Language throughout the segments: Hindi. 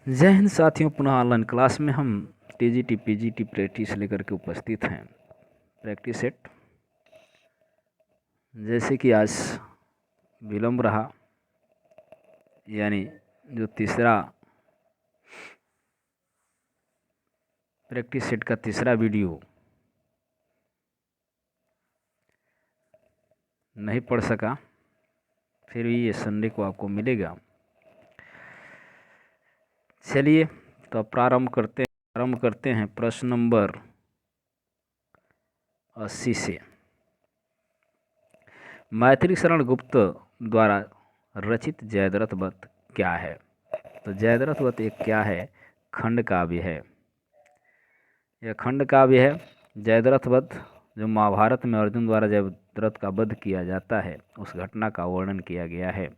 जय हिंद साथियों, पुनः ऑनलाइन क्लास में हम टीजीटी पीजीटी प्रैक्टिस लेकर के उपस्थित हैं। प्रैक्टिस सेट जैसे कि आज विलम्ब रहा, यानी जो तीसरा प्रैक्टिस सेट का तीसरा वीडियो नहीं पढ़ सका, फिर भी ये संडे को आपको मिलेगा। चलिए तो अब प्रारंभ करते हैं प्रश्न नंबर 80 से। मैथिली शरण गुप्त द्वारा रचित जयद्रथ वध क्या है? तो जयद्रथ वध एक क्या है? खंड काव्य है। यह खंड काव्य है। जयद्रथ वध जो महाभारत में अर्जुन द्वारा जयद्रथ का वध किया जाता है, उस घटना का वर्णन किया गया है।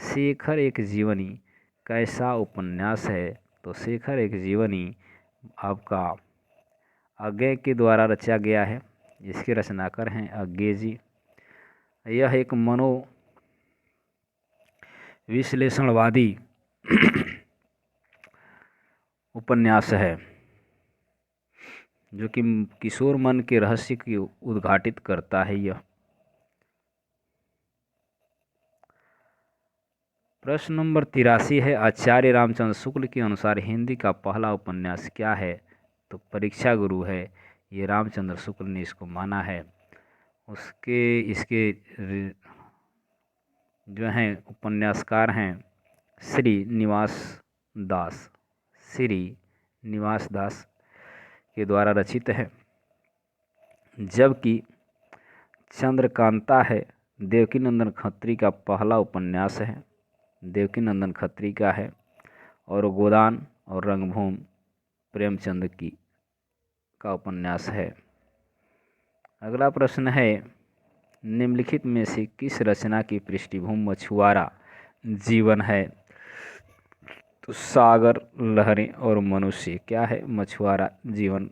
शेखर एक जीवनी कैसा उपन्यास है? तो शेखर एक जीवनी आपका अज्ञेय के द्वारा रचा गया है। इसके रचनाकार हैं अज्ञेय जी। यह एक मनो विश्लेषणवादी उपन्यास है जो कि किशोर मन के रहस्य की उद्घाटित करता है। यह प्रश्न नंबर 83 है। आचार्य रामचंद्र शुक्ल के अनुसार हिंदी का पहला उपन्यास क्या है? तो परीक्षा गुरु है। ये रामचंद्र शुक्ल ने इसको माना है। इसके जो हैं उपन्यासकार हैं श्रीनिवास दास के द्वारा रचित है। जबकि चंद्रकांता है देवकीनंदन खत्री का पहला उपन्यास है। देवकीनंदन खत्री का है। और गोदान और रंगभूमि प्रेमचंद का उपन्यास है। अगला प्रश्न है, निम्नलिखित में से किस रचना की पृष्ठभूमि मछुआरा जीवन है? तो सागर, लहरें और मनुष्य क्या है? मछुआरा जीवन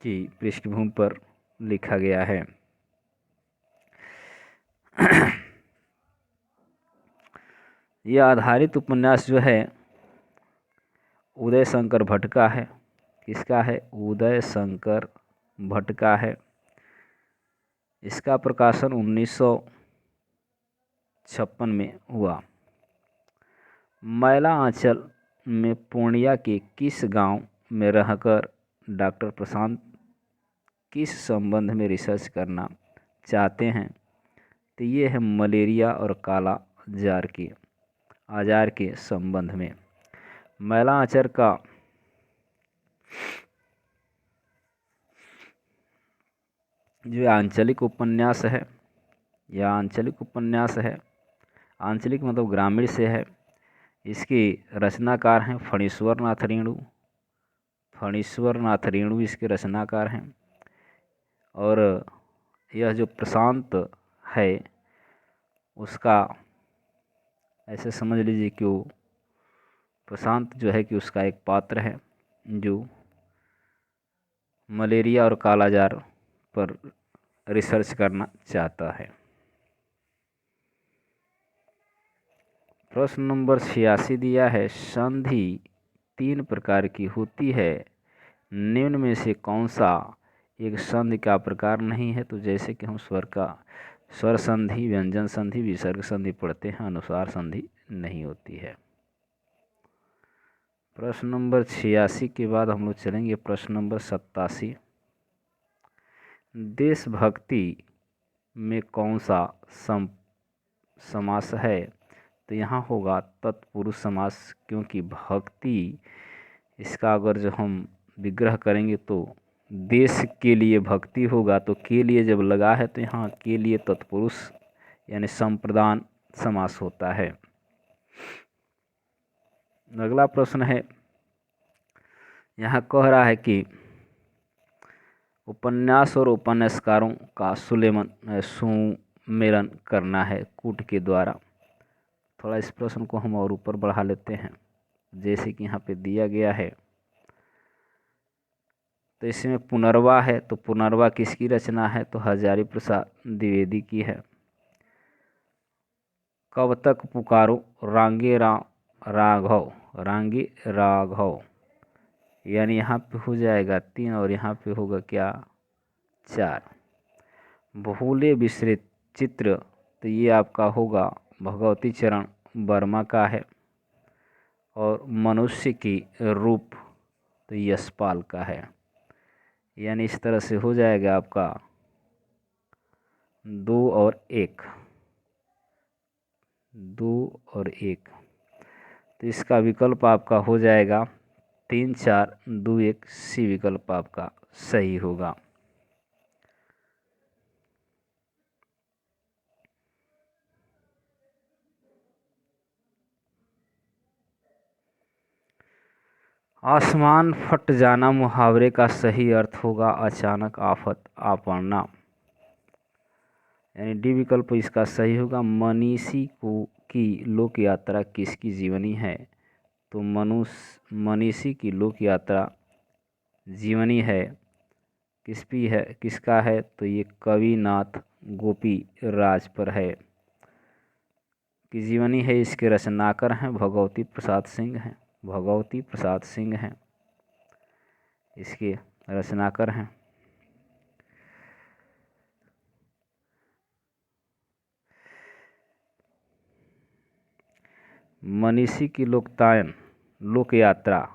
की पृष्ठभूमि पर लिखा गया है। यह आधारित उपन्यास जो है उदय शंकर भट्ट का है। किसका है? उदय शंकर भट्ट का है। इसका प्रकाशन 1956 में हुआ। मैला आंचल में पूर्णिया के किस गांव में रहकर डॉक्टर प्रशांत किस संबंध में रिसर्च करना चाहते हैं? तो ये है मलेरिया और काला आजार के संबंध में। मैला आंचल का जो आंचलिक उपन्यास है, यह आंचलिक उपन्यास है। आंचलिक मतलब ग्रामीण से है। इसके रचनाकार हैं फणीश्वर नाथ रेणु इसके रचनाकार हैं। और यह जो प्रशांत है उसका ऐसे समझ लीजिए कि वो प्रशांत जो है कि उसका एक पात्र है जो मलेरिया और कालाजार पर रिसर्च करना चाहता है। प्रश्न नंबर 86 दिया है, संधि 3 प्रकार की होती है, निम्न में से कौन सा एक संधि का प्रकार नहीं है? तो जैसे कि हम स्वर संधि, व्यंजन संधि, विसर्ग संधि पढ़ते हैं, अनुस्वार संधि नहीं होती है। प्रश्न नंबर 86 के बाद हम लोग चलेंगे प्रश्न नंबर 87। देशभक्ति में कौन सा समास है? तो यहाँ होगा तत्पुरुष समास, क्योंकि भक्ति इसका अगर जो हम विग्रह करेंगे तो देश के लिए भक्ति होगा, तो के लिए जब लगा है तो यहाँ के लिए तत्पुरुष यानी संप्रदान समास होता है। अगला प्रश्न है, यहाँ कह रहा है कि उपन्यास और उपन्यासकारों का सुमेलन करना है कूट के द्वारा। थोड़ा इस प्रश्न को हम और ऊपर बढ़ा लेते हैं, जैसे कि यहाँ पे दिया गया है। तो इसमें पुनर्वा है, तो पुनर्वा किसकी रचना है? तो हजारी प्रसाद द्विवेदी की है। कब तक पुकारो रांगे राम राघव, रांगी राघव, यानी यहाँ पे हो जाएगा 3 और यहाँ पे होगा क्या 4। बहुले विस्तृत चित्र, तो ये आपका होगा भगवती चरण वर्मा का है। और मनुष्य की रूप, तो यशपाल का है। यानी इस तरह से हो जाएगा आपका 2 और 1, 2 और 1। तो इसका विकल्प आपका हो जाएगा 3, 4, 2, 1। सी विकल्प आपका सही होगा। आसमान फट जाना मुहावरे का सही अर्थ होगा अचानक आफत आ पड़ना। यानी डी विकल्प इसका सही होगा। मनीषी को की लोक यात्रा किसकी जीवनी है? तो मनीषी की लोक यात्रा जीवनी है किसका है? तो ये कविनाथ गोपी राज पर है की जीवनी है। इसके रचनाकार हैं भगवती प्रसाद सिंह हैं, भगवती प्रसाद सिंह हैं इसके रचनाकार हैं। मनीषी की लोक यात्रा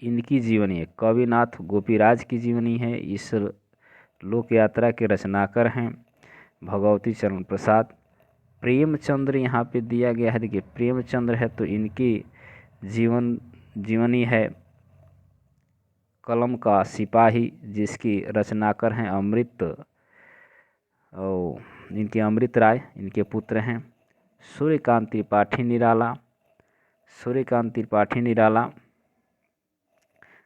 इनकी जीवनी है, कविनाथ गोपीराज की जीवनी है। इस लोक यात्रा के रचनाकार हैं भगवती चरण प्रसाद। प्रेमचंद्र यहाँ पे दिया गया है, देखिए प्रेमचंद्र है तो इनकी जीवनी है कलम का सिपाही, जिसकी रचनाकार हैं इनके अमृत राय, इनके पुत्र हैं। सूर्यकांत त्रिपाठी निराला, सूर्यकांत त्रिपाठी निराला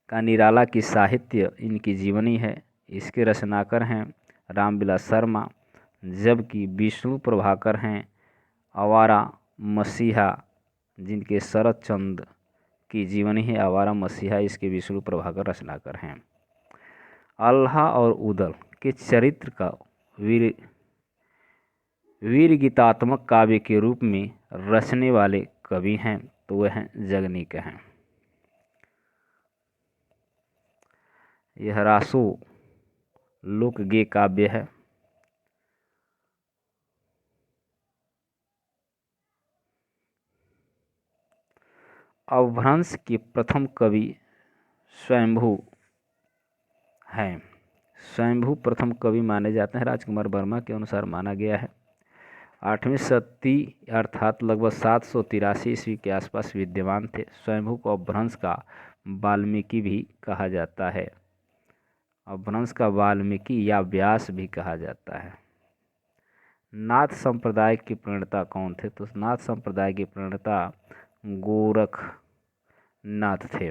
का निराला की साहित्य इनकी जीवनी है। इसके रचनाकार हैं रामविलास शर्मा, जबकि विष्णु प्रभाकर हैं आवारा मसीहा, जिनके शरद चंद्र की जीवनी है आवारा मसीहा, इसके विष्णु प्रभाकर रचनाकार हैं। अल्लाह और उदल के चरित्र का वीर गीतात्मक काव्य के रूप में रचने वाले कवि हैं, तो वह हैं जगनीक हैं। यह रासो लोक गे काव्य है। अपभ्रंश के प्रथम कवि स्वयंभू हैं। स्वयंभू प्रथम कवि माने जाते हैं, राजकुमार वर्मा के अनुसार माना गया है। 8वीं शती अर्थात लगभग 783 ईस्वी के आसपास विद्यमान थे। स्वयंभू को अपभ्रंश का वाल्मीकि भी कहा जाता है। अपभ्रंश का वाल्मीकि या व्यास भी कहा जाता है। नाथ संप्रदाय के प्रणेता कौन थे? तो नाथ संप्रदाय के प्रणेता गोरखनाथ थे।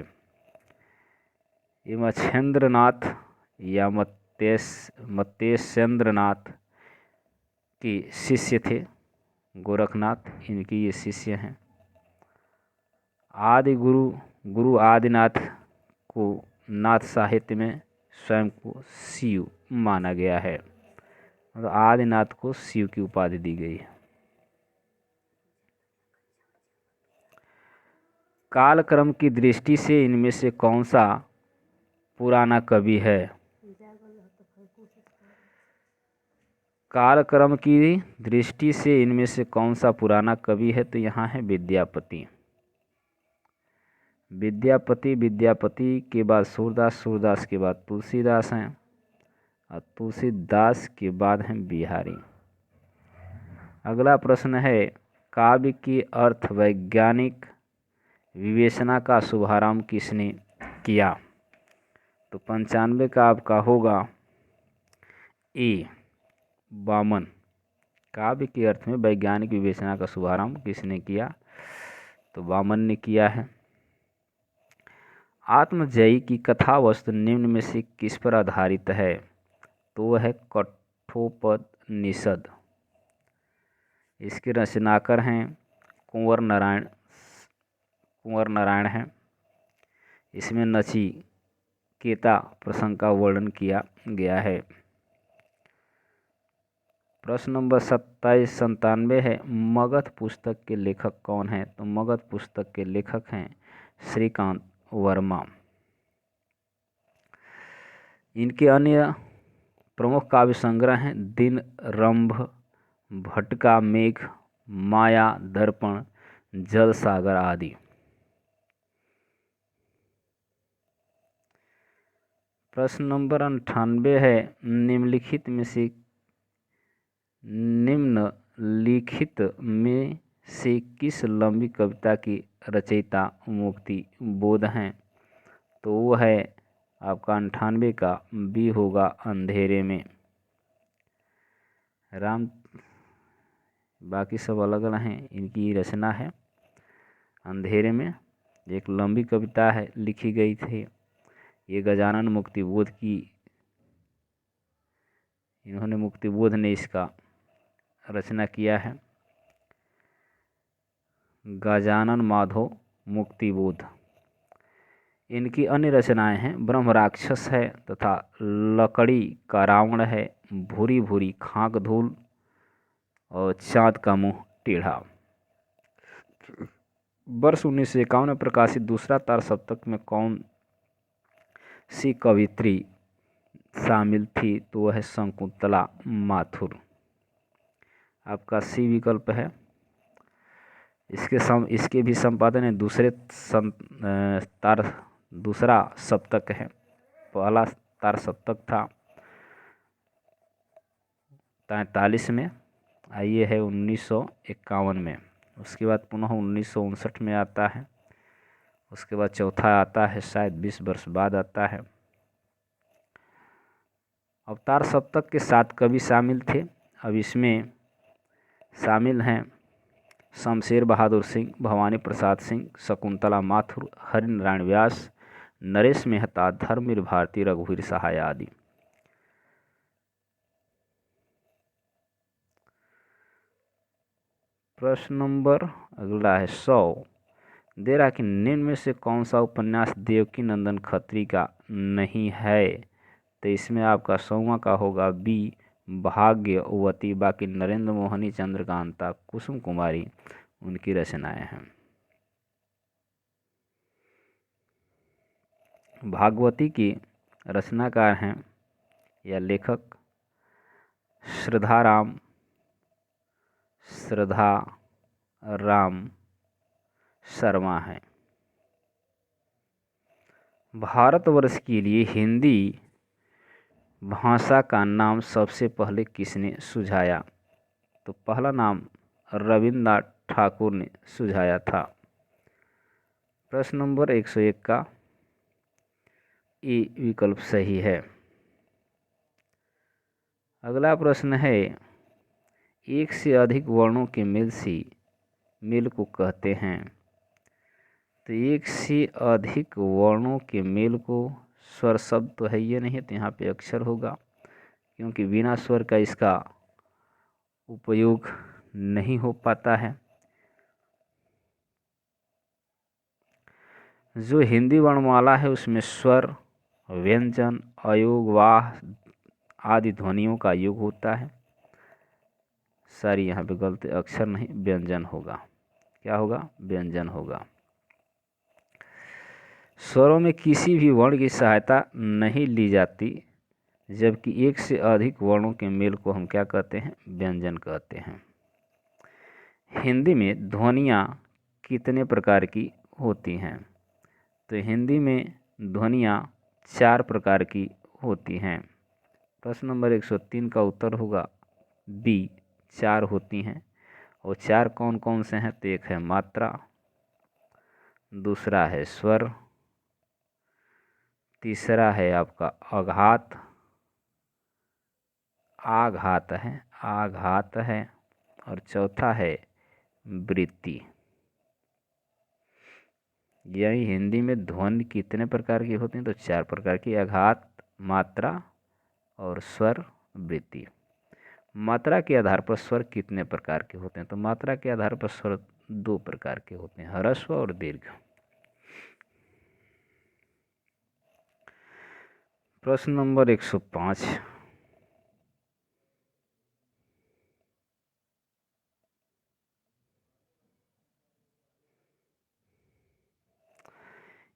ये मच्छेंद्रनाथ या मत्स्येंद्रनाथ के शिष्य थे। गोरखनाथ इनके ये शिष्य हैं। आदि गुरु आदिनाथ को नाथ साहित्य में स्वयं को शिव माना गया है, मतलब आदिनाथ को शिव की उपाधि दी गई है। कालक्रम की दृष्टि से इनमें से कौन सा पुराना कवि है? कालक्रम की दृष्टि से इनमें से कौन सा पुराना कवि है? तो यहाँ है विद्यापति। विद्यापति के बाद सूरदास के बाद तुलसीदास हैं, और तुलसीदास के बाद हैं बिहारी। अगला प्रश्न है, काव्य की अर्थ वैज्ञानिक विवेचना का शुभारंभ किसने किया? तो 95 का आपका होगा ए वामन। काव्य के अर्थ में वैज्ञानिक विवेचना का शुभारंभ किसने किया? तो वामन ने किया है। आत्मजयी की कथा वस्तु निम्न में से किस पर आधारित है? तो वह है कठोपनिषद। इसके रचनाकार हैं कुंवर नारायण हैं। इसमें नचिकेता प्रसंग का वर्णन किया गया है। प्रश्न नंबर 2797 है, मगध पुस्तक के लेखक कौन हैं? तो मगध पुस्तक के लेखक हैं श्रीकांत वर्मा। इनके अन्य प्रमुख काव्य संग्रह हैं दिन रंभ, भटका मेघ, माया दर्पण, जल सागर आदि। प्रश्न नंबर 98 है, निम्नलिखित में से किस लंबी कविता की रचयिता मुक्ति बोध हैं? तो वो है आपका 98 का बी होगा अंधेरे में। राम, बाकी सब अलग अलग हैं, इनकी रचना है अंधेरे में। एक लंबी कविता है, लिखी गई थी, ये गजानन मुक्तिबोध की, इन्होंने मुक्तिबोध ने इसका रचना किया है, गजानन माधव मुक्तिबोध। इनकी अन्य रचनाएं हैं ब्रह्म राक्षस है तथा लकड़ी का रावण है, भूरी भूरी खाक धूल और चाँद का मुंह टेढ़ा। वर्ष 1951 में प्रकाशित दूसरा तार सप्तक में कौन सी कवित्री शामिल थी? तो वह है शकुंतला माथुर। आपका सी विकल्प है। इसके भी संपादन है दूसरा सप्तक है। पहला तार सप्तक था 43 में, ये है 1951 में। उसके बाद पुनः 1959 में आता है। उसके बाद चौथा आता है शायद 20 वर्ष बाद आता है। अवतार सप्तक के 7 कवि शामिल थे। अब इसमें शामिल हैं शमशेर बहादुर सिंह, भवानी प्रसाद सिंह, शकुंतला माथुर, हरिनारायण व्यास, नरेश मेहता, धर्मवीर भारती, रघुवीर सहाय आदि। प्रश्न नंबर अगला है 100, दे रहा कि निम्न में से कौन सा उपन्यास देवकी नंदन खत्री का नहीं है? तो इसमें आपका 100वां का होगा बी भाग्यवती। बाकी नरेंद्र मोहनी, चंद्रकांता, कुसुम कुमारी उनकी रचनाएं हैं। भागवती की रचनाकार हैं या लेखक श्रद्धा राम शर्मा हैं। भारतवर्ष के लिए हिंदी भाषा का नाम सबसे पहले किसने सुझाया? तो पहला नाम रविन्द्रनाथ ठाकुर ने सुझाया था। प्रश्न नंबर 101 का ए विकल्प सही है। अगला प्रश्न है, एक से अधिक वर्णों के मेल को कहते हैं। तो एक से अधिक वर्णों के मेल को, स्वर शब्द तो है ये नहीं, तो यहाँ पे अक्षर होगा, क्योंकि बिना स्वर का इसका उपयोग नहीं हो पाता है। जो हिंदी वर्णमाला है उसमें स्वर, व्यंजन, अयोग, वाह आदि ध्वनियों का योग होता है। सारी यहाँ पे गलत, अक्षर नहीं, व्यंजन होगा। क्या होगा? व्यंजन होगा। स्वरों में किसी भी वर्ण की सहायता नहीं ली जाती, जबकि एक से अधिक वर्णों के मेल को हम क्या कहते हैं? व्यंजन कहते हैं। हिंदी में ध्वनियाँ कितने प्रकार की होती हैं? तो हिंदी में ध्वनियाँ 4 प्रकार की होती हैं। प्रश्न नंबर 103 का उत्तर होगा बी, 4 होती हैं। और 4 कौन कौन से हैं? तो एक है मात्रा, दूसरा है स्वर, तीसरा है आपका आघात है, और चौथा है वृत्ति। यही हिंदी में ध्वनि कितने प्रकार की होती हैं? तो 4 प्रकार की, आघात, मात्रा और स्वर, वृत्ति। मात्रा के आधार पर स्वर कितने प्रकार के होते हैं? तो मात्रा के आधार पर स्वर 2 प्रकार के होते हैं, ह्रस्व और दीर्घ। प्रश्न नंबर 105,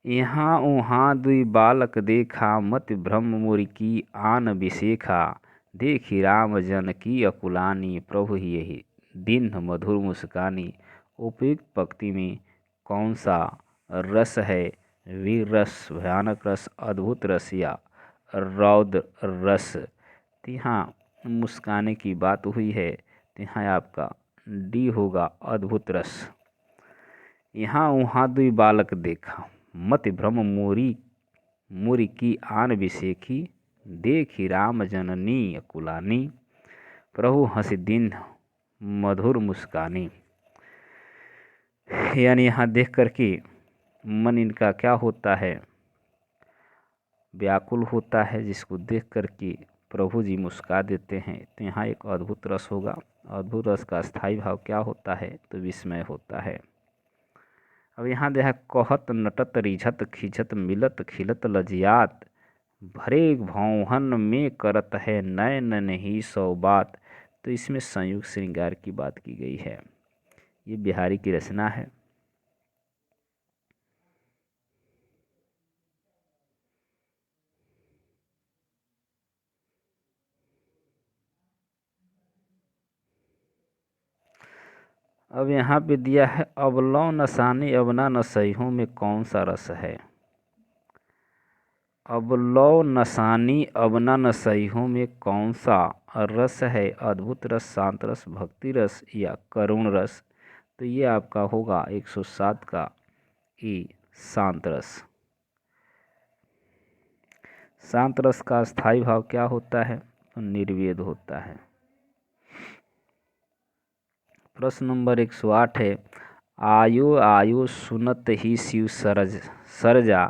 यहाँ उहाँ दुई बालक देखा, मति भ्रम मुरि की आन बिसेखा। देखी राम जनकी अकुलानी, प्रभु यही दीन्ह मधुर मुस्कानी। उपयुक्त पंक्ति में कौन सा रस है? वीर रस, भयानक रस, अद्भुत रस या रौद्र रस। तो यहाँ मुस्काने की बात हुई है, तो यहाँ आपका डी होगा, अद्भुत रस। यहाँ उहाँ दुई बालक देखा, मति भ्रम मुरि मुरि की आन बिसेखी। देखी राम जननी अकुलानी, प्रभु हंसी दीन्ह मधुर मुस्कानी। यानी यहाँ देख करके मन इनका क्या होता है? व्याकुल होता है, जिसको देख करके प्रभु जी मुस्का देते हैं। तो यहाँ एक अद्भुत रस होगा। अद्भुत रस का स्थायी भाव क्या होता है? तो विस्मय होता है। अब यहाँ देखा, कहत नटत रिझत खिझत मिलत खिलत लजियात। भरे भौहन में करत है नयन नहीं सौ बात। तो इसमें संयुक्त श्रृंगार की बात की गई है। ये बिहारी की रचना है। अब यहाँ पे दिया है, अबलौ नसानी अबना नसैहों में कौन सा रस है? अबलौ नसानी अबना नसैहों में कौन सा रस है? अद्भुत रस, शांत रस, भक्ति रस या करुण रस। तो ये आपका होगा 107 का ई, शांत रस। शांत रस का स्थायी भाव क्या होता है? तो निर्वेद होता है। प्रश्न नंबर 108 है, आयो आयो सुनत ही शिव सरजा।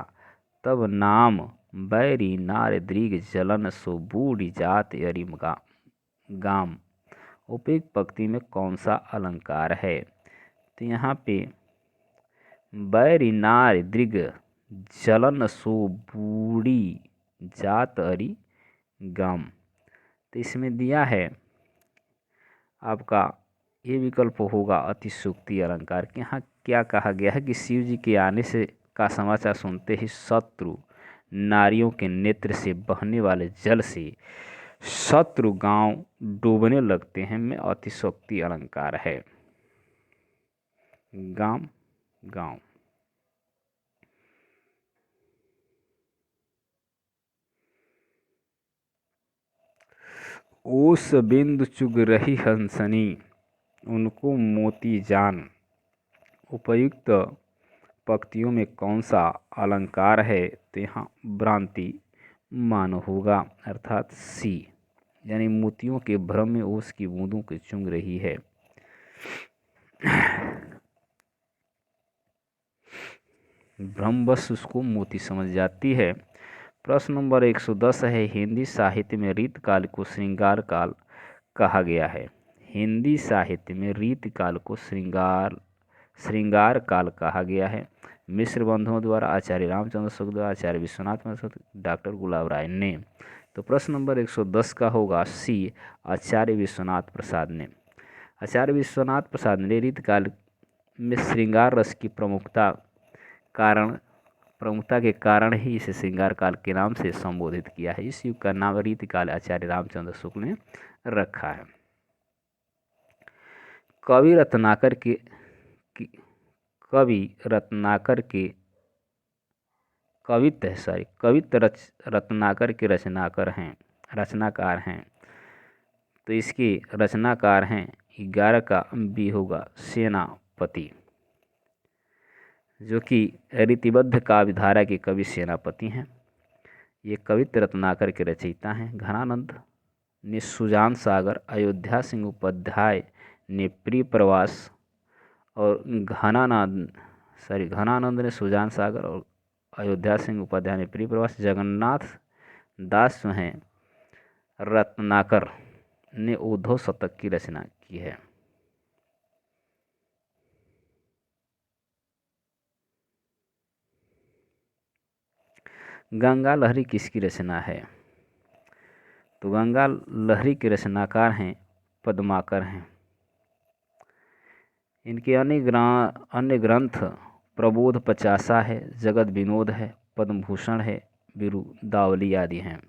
तब नाम बैरी नार दृग जलन सो बूढ़ी जात अरिम गाम। उपयुक्त पंक्ति में कौन सा अलंकार है? तो यहाँ पे बैरी नार दृग जलन सो बूढ़ी जात अरि गाम। तो इसमें दिया है आपका, ये विकल्प होगा अतिशयोक्ति अलंकार। कि यहाँ क्या कहा गया है कि शिव जी के आने से का समाचार सुनते ही शत्रु नारियों के नेत्र से बहने वाले जल से शत्रु गांव डूबने लगते हैं में अतिशयोक्ति अलंकार है। गांव गांव। ओस बिंदु चुग रही हंसनी, उनको मोती जान। उपयुक्त पंक्तियों में कौन सा अलंकार है? तो यहाँ भ्रांति मान होगा, अर्थात सी। यानी मोतियों के भ्रम में ओस की बूंदों को चुंग रही है। भ्रमवश उसको मोती समझ जाती है। प्रश्न नंबर 110 है, हिंदी साहित्य में रीतकाल को श्रृंगार काल कहा गया है। हिंदी साहित्य में रीतकाल को श्रृंगार काल कहा गया है। मिश्र बंधुओं द्वारा, आचार्य रामचंद्र शुक्ल द्वारा, आचार्य विश्वनाथ मिश्र, डॉक्टर गुलाब राय ने। तो प्रश्न नंबर 110 का होगा सी, आचार्य विश्वनाथ प्रसाद ने। आचार्य विश्वनाथ प्रसाद ने रीतकाल में श्रृंगार रस की प्रमुखता के कारण ही इसे श्रृंगार काल के नाम से संबोधित किया है। इस युग का नाम रीतकाल आचार्य रामचंद्र शुक्ल ने रखा है। कवि रत्नाकर के रचनाकार हैं। तो इसके रचनाकार हैं, 11 का बी होगा सेनापति, जो कि रीतिबद्ध काव्यधारा के कवि सेनापति हैं। ये कवित्त रत्नाकर के रचयिता हैं। घनानंद ने सुजान सागर, अयोध्या सिंह उपाध्याय ने प्रिय प्रवास और घनानंद ने सुजान सागर और अयोध्या सिंह उपाध्याय ने प्रिय प्रवास। जगन्नाथ दास हैं रत्नाकर ने उद्धव शतक की रचना की है। गंगा लहरी किसकी रचना है? तो गंगा लहरी के रचनाकार हैं पद्माकर हैं। इनके अन्य ग्रंथ प्रबोध पचासा है, जगत विनोद है, पद्म भूषण है, बिरुदावली आदि हैं।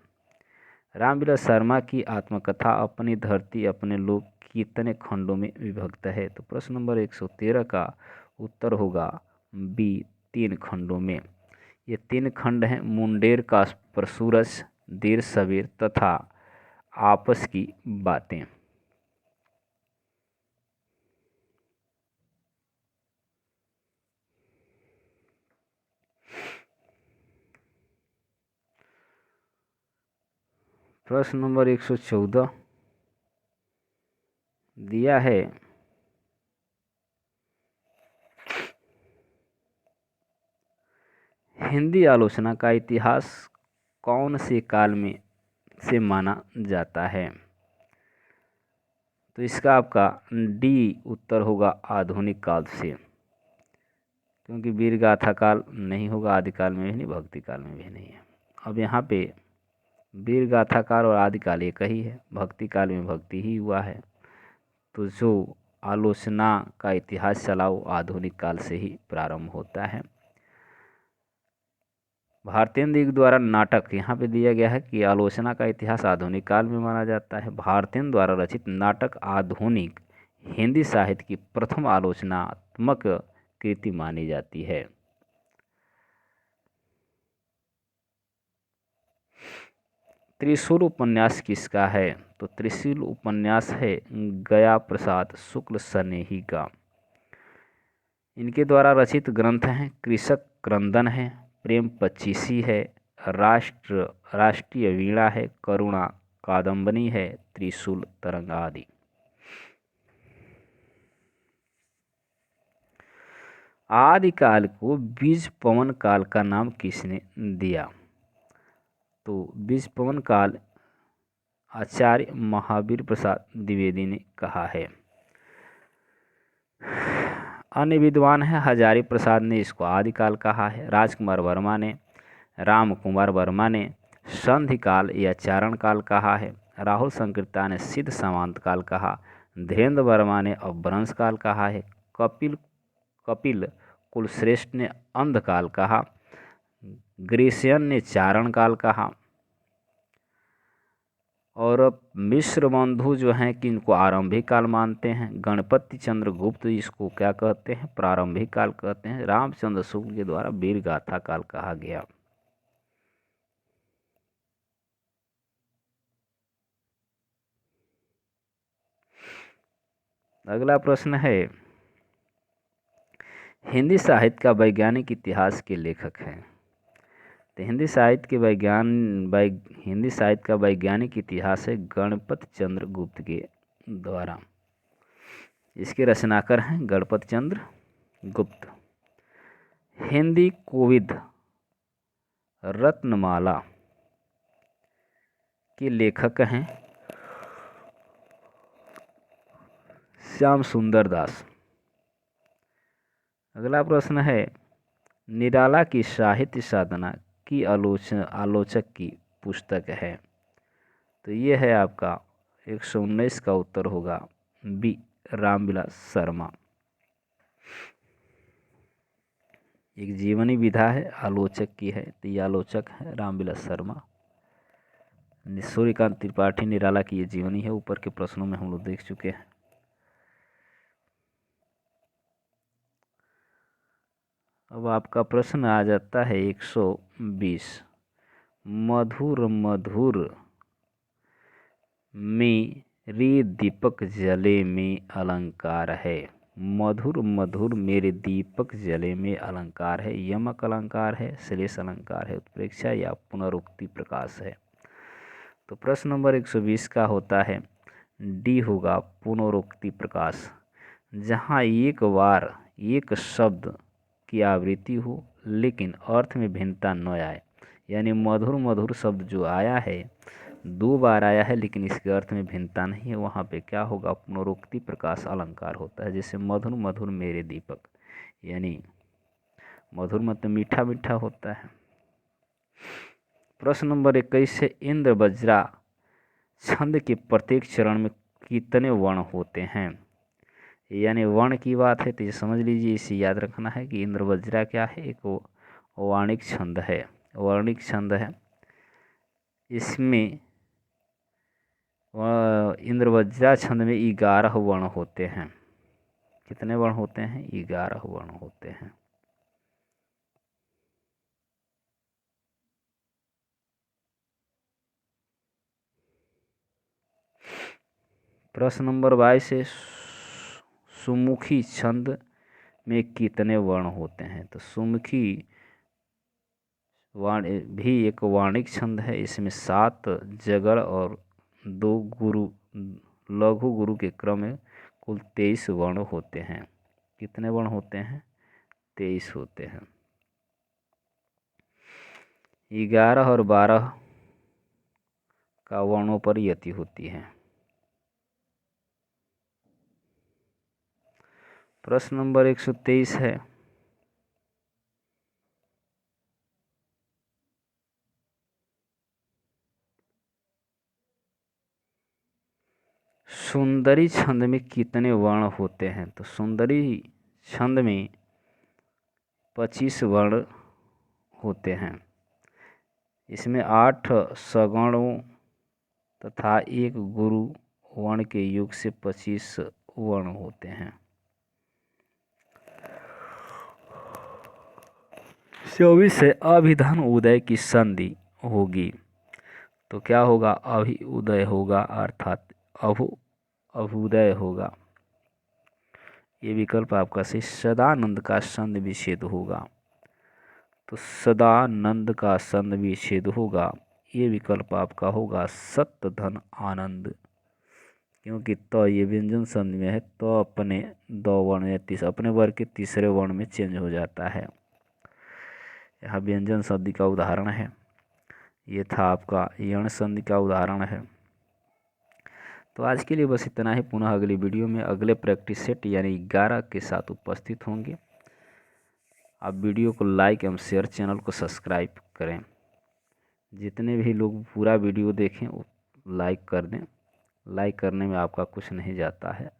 रामविलास शर्मा की आत्मकथा अपनी धरती अपने लोग कितने खंडों में विभक्त है? तो प्रश्न नंबर 113 का उत्तर होगा बी, 3 खंडों में। ये 3 खंड हैं, मुंडेर का प्रसूरज, देर सवेर तथा आपस की बातें। प्रश्न नंबर 114 दिया है, हिंदी आलोचना का इतिहास कौन से काल में से माना जाता है? तो इसका आपका डी उत्तर होगा आधुनिक काल से, क्योंकि वीर गाथा काल नहीं होगा, आदिकाल में भी नहीं, भक्ति काल में भी नहीं है। अब यहाँ पे वीर गाथा काल और आदिकाल एक ही है, भक्ति काल में भक्ति ही हुआ है। तो जो आलोचना का इतिहास चला वो आधुनिक काल से ही प्रारंभ होता है। भारतेंदु द्वारा नाटक, यहाँ पे दिया गया है कि आलोचना का इतिहास आधुनिक काल में माना जाता है। भारतेंदु द्वारा रचित नाटक आधुनिक हिंदी साहित्य की प्रथम आलोचनात्मक कृति मानी जाती है। त्रिशूल उपन्यास किसका है? तो त्रिशूल उपन्यास है गया प्रसाद शुक्ल सनेही का। इनके द्वारा रचित ग्रंथ हैं कृषक क्रंदन है, प्रेम पचीसी है, राष्ट्रीय वीणा है, करुणा कादम्बनी है, त्रिशूल तरंग आदि। आदिकाल को बीज पवन काल का नाम किसने दिया? तो बीज पवन काल आचार्य महावीर प्रसाद द्विवेदी ने कहा है। अन्य विद्वान है हजारी प्रसाद ने इसको आदिकाल कहा है, राजकुमार वर्मा ने, राम कुमार वर्मा ने संधि काल या चारण काल कहा है, राहुल संकृता ने सिद्ध सामंत काल कहा, धीरेन्द्र वर्मा ने अपभ्रंश काल कहा है, कपिल कुलश्रेष्ठ ने अंधकाल कहा, ग्रेसियन ने चारण काल कहा, और मिश्र बंधु जो हैं कि इनको आरंभिक काल मानते हैं। गणपति चंद्र गुप्त इसको क्या कहते हैं? प्रारंभिक काल कहते हैं। रामचंद्र शुक्ल के द्वारा वीर गाथा काल कहा गया। अगला प्रश्न है, हिंदी साहित्य का वैज्ञानिक इतिहास के लेखक हैं? तो हिंदी साहित्य का वैज्ञानिक इतिहास है गणपति चंद्र गुप्त के द्वारा। इसके रचनाकार हैं गणपति चंद्र गुप्त। हिंदी कोविद रत्नमाला के लेखक हैं श्याम सुंदर दास। अगला प्रश्न है, निराला की साहित्य साधना की आलोचक की पुस्तक है? तो ये है आपका 119 का उत्तर होगा बी, रामविलास शर्मा। एक जीवनी विधा है, आलोचक की है, तो ये आलोचक है रामविलास शर्मा। सूर्यकांत त्रिपाठी निराला की ये जीवनी है, ऊपर के प्रश्नों में हम लोग देख चुके हैं। अब आपका प्रश्न आ जाता है 120, मधुर मधुर में रे दीपक जले में अलंकार है। मधुर मधुर मेरे दीपक जले में अलंकार है, यमक अलंकार है, श्लेष अलंकार है, उत्प्रेक्षा या पुनरुक्ति प्रकाश है? तो प्रश्न नंबर 120 का होता है डी होगा पुनरुक्ति प्रकाश। जहाँ एक बार एक शब्द की आवृत्ति हो लेकिन अर्थ में भिन्नता न आए, यानी मधुर मधुर शब्द जो आया है 2 बार आया है लेकिन इसके अर्थ में भिन्नता नहीं है, वहाँ पे क्या होगा? पुनरुक्ति प्रकाश अलंकार होता है। जैसे मधुर मधुर मेरे दीपक, यानी मधुर मतलब मीठा मीठा होता है। प्रश्न नंबर 21 से इंद्र वज्रा छंद के प्रत्येक चरण में कितने वर्ण होते हैं? यानी वर्ण की बात है तो ये समझ लीजिए, इसे याद रखना है कि इंद्रवज्रा क्या है, एक वाणिक छंद है, वर्णिक छंद है। इसमें इंद्रवज्रा छंद में 11 वर्ण होते हैं। कितने वर्ण होते हैं? 11 वर्ण होते हैं। प्रश्न नंबर 22 है, सुमुखी छंद में कितने वर्ण होते हैं? तो सुमुखी वर्ण भी एक वाणिक छंद है। इसमें 7 जगड़ और 2 गुरु, लघु गुरु के क्रम में कुल 23 वर्ण होते हैं। कितने वर्ण होते हैं? 23 होते हैं। 11 और 12 का वर्णों पर यति होती है। प्रश्न नंबर 123 है, सुंदरी छंद में कितने वर्ण होते हैं? तो सुंदरी छंद में 25 वर्ण होते हैं। इसमें 8 सगणों तथा 1 गुरु वर्ण के योग से 25 वर्ण होते हैं। 24 से अभिधान उदय की संधि होगी तो क्या होगा? अभि उदय होगा, अर्थात अभुदय होगा। ये विकल्प आपका सही। सदानंद का संधि विच्छेद होगा तो सदानंद का संधि विच्छेद होगा। ये विकल्प आपका होगा सत्य धन आनंद, क्योंकि तो ये व्यंजन संधि में है तो अपने 2 वर्ण या अपने वर्ग के तीसरे वर्ण में चेंज हो जाता है। यह व्यंजन संधि का उदाहरण है। ये था आपका यण संधि का उदाहरण है। तो आज के लिए बस इतना ही। पुनः अगली वीडियो में अगले प्रैक्टिस सेट यानी 11 के साथ उपस्थित होंगे। आप वीडियो को लाइक एवं शेयर, चैनल को सब्सक्राइब करें। जितने भी लोग पूरा वीडियो देखें वो लाइक कर दें। लाइक करने में आपका कुछ नहीं जाता है।